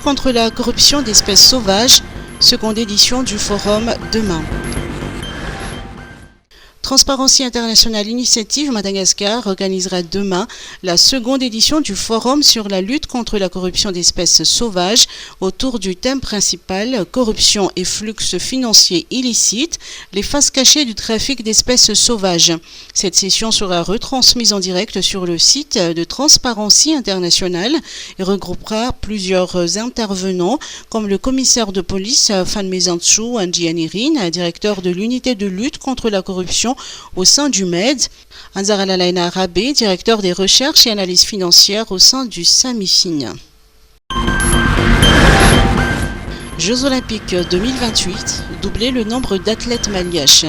contre la corruption d'espèces sauvages, seconde édition du forum demain. Transparency International Initiative Madagascar organisera demain la seconde édition du forum sur la lutte contre la corruption d'espèces sauvages autour du thème principal corruption et flux financiers illicites, les faces cachées du trafic d'espèces sauvages. Cette session sera retransmise en direct sur le site de Transparency International et regroupera plusieurs intervenants comme le commissaire de police Fanmezantsu Andjianirin, directeur de l'unité de lutte contre la corruption au sein du MED, Anzaralalaina Rabé, directeur des recherches et analyses financières au sein du SAMIFIN. Jeux Olympiques 2028, doubler le nombre d'athlètes malgaches.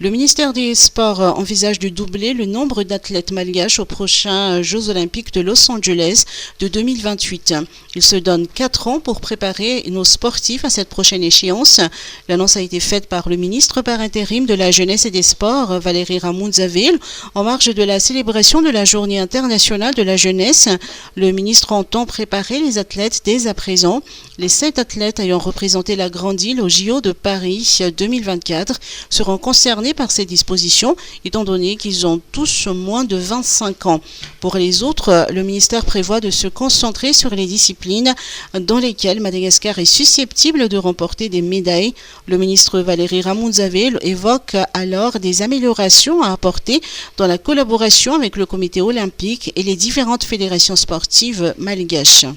Le ministère des Sports envisage de doubler le nombre d'athlètes malgaches aux prochains Jeux Olympiques de Los Angeles de 2028. Il se donne 4 ans pour préparer nos sportifs à cette prochaine échéance. L'annonce a été faite par le ministre par intérim de la Jeunesse et des Sports, Valérie Ramundzaville, en marge de la célébration de la Journée internationale de la jeunesse. Le ministre entend préparer les athlètes dès à présent. Les 7 athlètes ayant représenté la Grande Île au JO de Paris 2024 seront concernés par ces dispositions, étant donné qu'ils ont tous moins de 25 ans. Pour les autres, le ministère prévoit de se concentrer sur les disciplines dans lesquelles Madagascar est susceptible de remporter des médailles. Le ministre Valérie Ramundzaville évoque alors des améliorations à apporter dans la collaboration avec le comité olympique et les différentes fédérations sportives malgaches.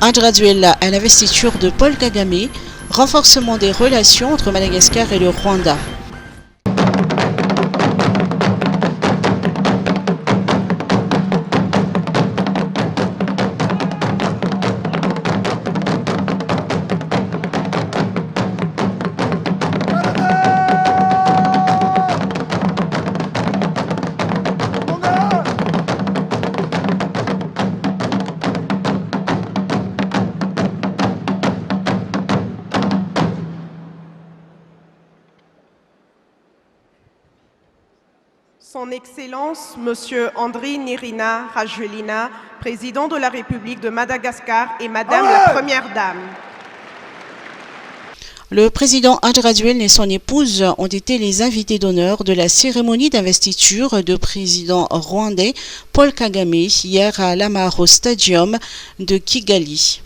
Un graduel à l'investiture de Paul Kagame, renforcement des relations entre Madagascar et le Rwanda. Son Excellence, Monsieur Andry Nirina Rajoelina, Président de la République de Madagascar et Madame la Première Dame. Le président Andradjuel et son épouse ont été les invités d'honneur de la cérémonie d'investiture de président rwandais Paul Kagame hier à l'Amahoro Stadium de Kigali.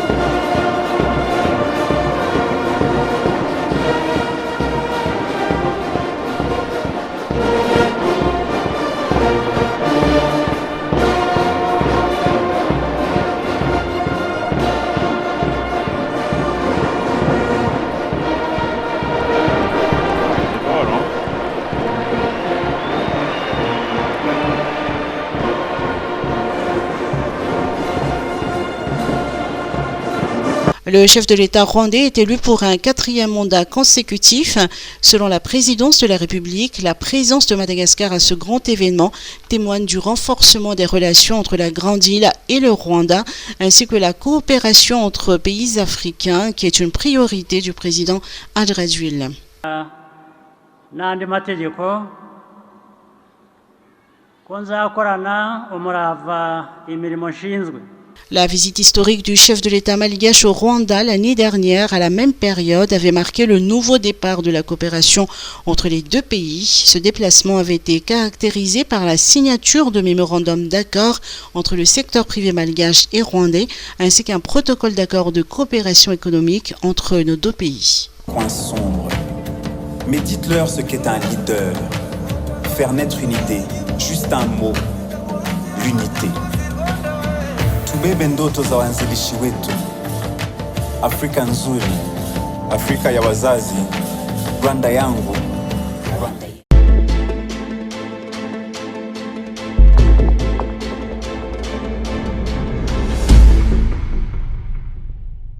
Le chef de l'État rwandais est élu pour un 4e mandat consécutif. Selon la présidence de la République, la présence de Madagascar à ce grand événement témoigne du renforcement des relations entre la Grande Île et le Rwanda, ainsi que la coopération entre pays africains, qui est une priorité du président Andradjuel. La visite historique du chef de l'État malgache au Rwanda l'année dernière, à la même période, avait marqué le nouveau départ de la coopération entre les deux pays. Ce déplacement avait été caractérisé par la signature de mémorandums d'accord entre le secteur privé malgache et rwandais, ainsi qu'un protocole d'accord de coopération économique entre nos deux pays. Coin sombre. Mais dites-leur ce qu'est un leader. Faire naître une idée, juste un mot, l'unité. Tubebe ndoto za waanzilishi wetu. Afrika nzuri, Afrika ya wazazi, Rwanda yangu.